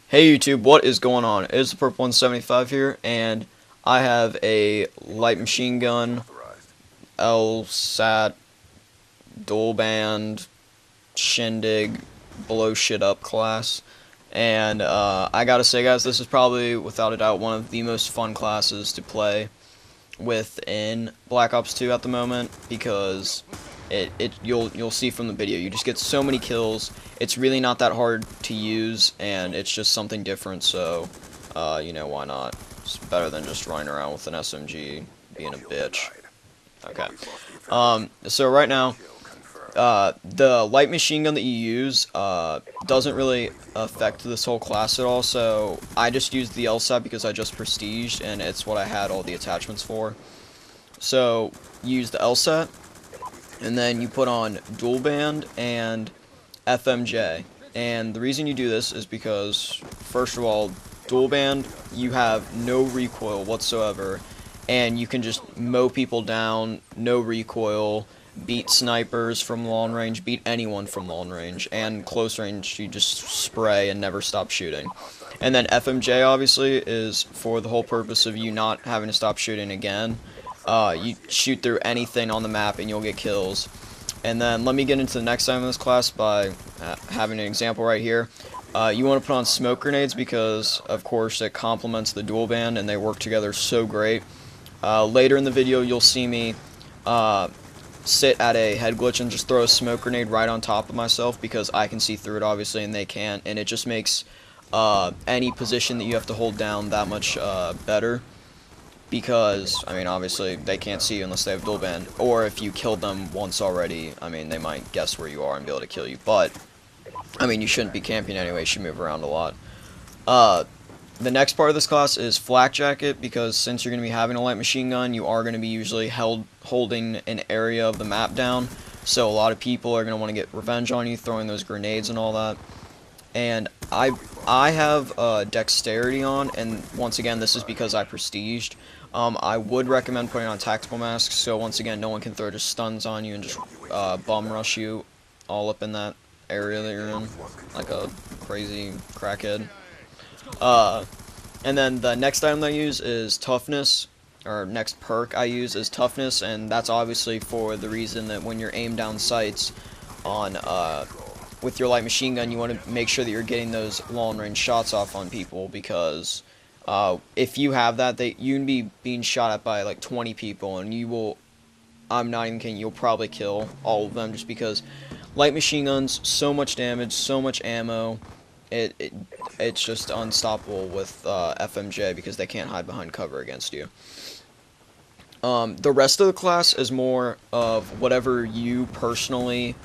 Hey YouTube, what is going on? It is the Purple 175 here, and I have a light machine gun, LSAT, dual band, shindig, blow shit up class. And I gotta say guys, this is probably without a doubt one of the most fun classes to play within Black Ops 2 at the moment, because you'll see from the video, you just get so many kills. It's really not that hard to use, and it's just something different, so why not? It's better than just running around with an SMG being a bitch. Okay. So right now, the light machine gun that you use doesn't really affect this whole class at all, so I just used the LSAT because I just prestiged, and it's what I had all the attachments for. So, you use the LSAT, and then you put on dual band and FMJ. And the reason you do this is because, first of all, dual band, you have no recoil whatsoever, and you can just mow people down, no recoil, beat snipers from long range, beat anyone from long range, and close range you just spray and never stop shooting. And then FMJ obviously is for the whole purpose of you not having to stop shooting again. You shoot through anything on the map and you'll get kills. And then let me get into the next time in this class by having an example right here. You want to put on smoke grenades because, of course, it complements the dual band and they work together so great. Later in the video, you'll see me sit at a head glitch and just throw a smoke grenade right on top of myself because I can see through it, obviously, and they can't. And it just makes any position that you have to hold down that much better. Because, I mean, obviously, they can't see you unless they have dual band. Or if you killed them once already, I mean, they might guess where you are and be able to kill you. But, I mean, you shouldn't be camping anyway. You should move around a lot. The next part of this class is flak jacket, because since you're going to be having a light machine gun, you are going to be usually holding an area of the map down. So a lot of people are going to want to get revenge on you, throwing those grenades and all that. And I have dexterity on, and once again, this is because I prestiged. I would recommend putting on tactical masks, so once again, no one can throw just stuns on you and just bum rush you all up in that area that you're in, like a crazy crackhead. And then the next item that I use is toughness, or next perk I use is toughness, and that's obviously for the reason that when you're aimed down sights on with your light machine gun, you want to make sure that you're getting those long range shots off on people, because if you have that, you can be being shot at by like 20 people, and you will, I'm not even kidding, you'll probably kill all of them, just because light machine guns, so much damage, so much ammo, it's just unstoppable with FMJ, because they can't hide behind cover against you. The rest of the class is more of whatever you personally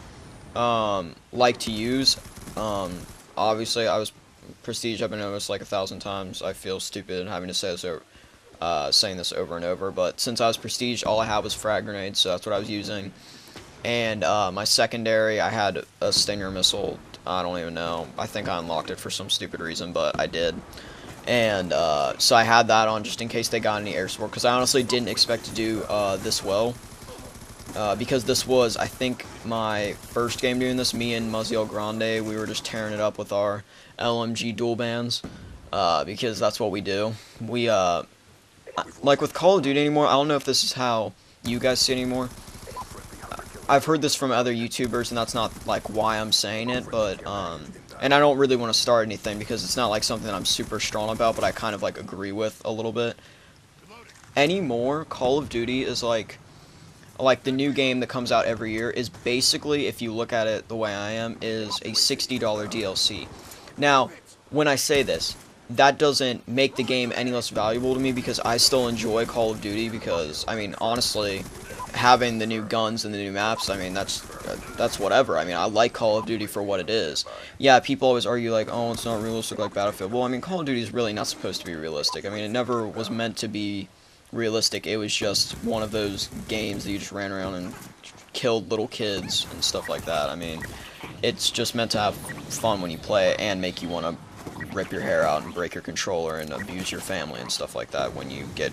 like to use. Obviously, I was prestige. I've been over this like 1,000 times. I feel stupid having to say this saying this over and over. But since I was prestige, all I had was frag grenades, so that's what I was using. And my secondary, I had a Stinger missile. I don't even know. I think I unlocked it for some stupid reason, but I did. And so I had that on just in case they got any air support, because I honestly didn't expect to do this well. Because this was, I think, my first game doing this. Me and Muzzy Grande, we were just tearing it up with our LMG dual bands, because that's what we do. We, like with Call of Duty anymore, I don't know if this is how you guys see it anymore. I've heard this from other YouTubers, and that's not, like, why I'm saying it, but, and I don't really want to start anything, because it's not, like, something that I'm super strong about, but I kind of, like, agree with a little bit. Anymore, Call of Duty is, like the new game that comes out every year is basically, if you look at it the way I am, is a $60 DLC. Now, when I say this, that doesn't make the game any less valuable to me, because I still enjoy Call of Duty, because, I mean, honestly, having the new guns and the new maps, I mean, that's whatever. I mean, I like Call of Duty for what it is. Yeah, people always argue, like, oh, it's not realistic like Battlefield. Well, I mean, Call of Duty is really not supposed to be realistic. I mean, it never was meant to be realistic. It was just one of those games that you just ran around and killed little kids and stuff like that. I mean, it's just meant to have fun when you play it and make you want to rip your hair out and break your controller and abuse your family and stuff like that when you get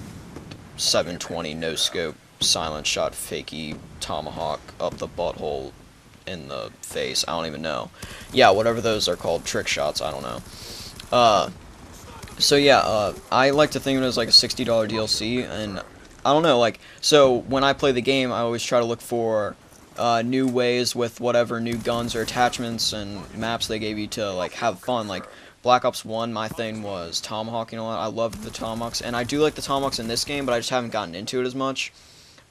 720 no scope silent shot fakey tomahawk up the butthole in the face. I don't even know. Yeah, whatever those are called, trick shots, I don't know. So yeah, I like to think of it as like a $60 DLC, and I don't know, like, so when I play the game, I always try to look for new ways with whatever new guns or attachments and maps they gave you to like have fun. Like Black Ops 1, my thing was tomahawking a lot. I loved the tomahawks, and I do like the tomahawks in this game, but I just haven't gotten into it as much.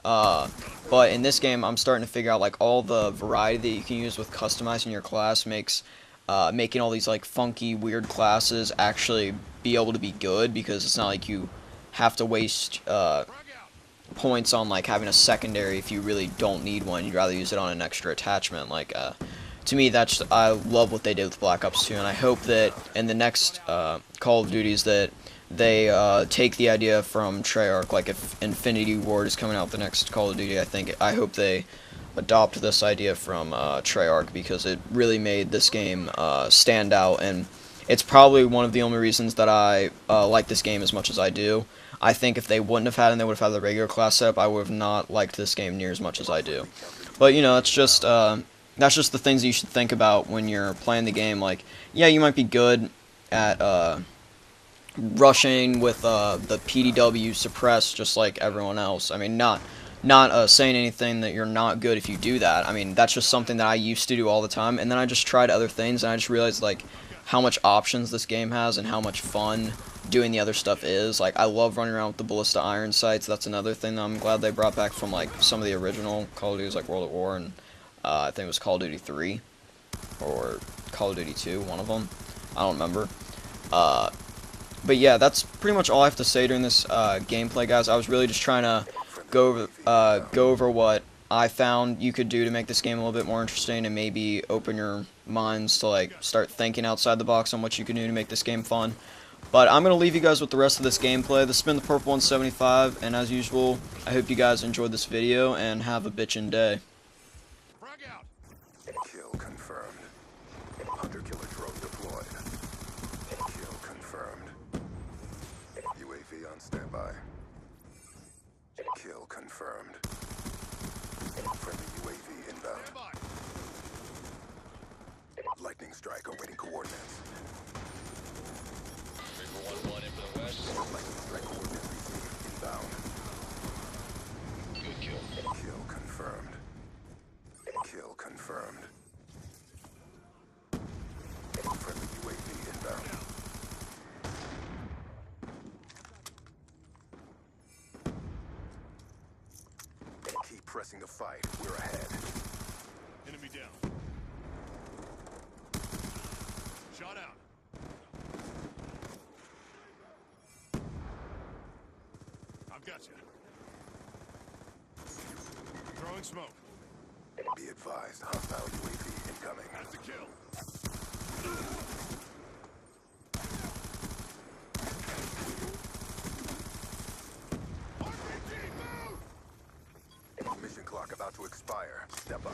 Uh, but in this game, I'm starting to figure out like all the variety that you can use with customizing your class makes making all these like funky, weird classes actually be able to be good, because it's not like you have to waste points on like having a secondary if you really don't need one. You'd rather use it on an extra attachment. Like to me, that's I love what they did with Black Ops 2, and I hope that in the next Call of Duties that they take the idea from Treyarch. Like if Infinity Ward is coming out the next Call of Duty, I hope they adopt this idea from Treyarch, because it really made this game stand out, and it's probably one of the only reasons that I like this game as much as I do. I think if they wouldn't have had it and they would have had the regular class setup, I would have not liked this game near as much as I do. But you know, that's just the things that you should think about when you're playing the game. Like, yeah, you might be good at rushing with the PDW suppressed just like everyone else. I mean, not saying anything that you're not good if you do that. I mean, that's just something that I used to do all the time, and then I just tried other things, and I just realized like how much options this game has and how much fun doing the other stuff is. Like, I love running around with the ballista iron sights. That's another thing that I'm glad they brought back from like some of the original Call of Duties, like World at War, and I think it was Call of Duty 3 or Call of Duty 2, one of them. I don't remember. But yeah, that's pretty much all I have to say during this gameplay, guys. I was really just trying to go over what I found you could do to make this game a little bit more interesting, and maybe open your minds to like start thinking outside the box on what you can do to make this game fun. But I'm going to leave you guys with the rest of this gameplay. This has been the Purple 175, and as usual, I hope you guys enjoyed this video, and have a bitchin' day. Kill confirmed. Hunter killer drone deployed. Kill confirmed. UAV on standby. Kill confirmed. Friendly UAV inbound. Lightning strike awaiting coordinates. Lightning strike coordinates received inbound. Good kill. Kill confirmed. Kill confirmed. Friendly UAV inbound. Keep pressing the fight. We're ahead. Enemy down. Shot out. I've got you. Throwing smoke. Be advised, hostile UAV incoming. That's a kill. Mission clock about to expire. Step up.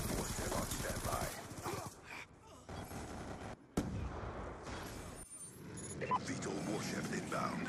Force on standby. Lethal warship inbound.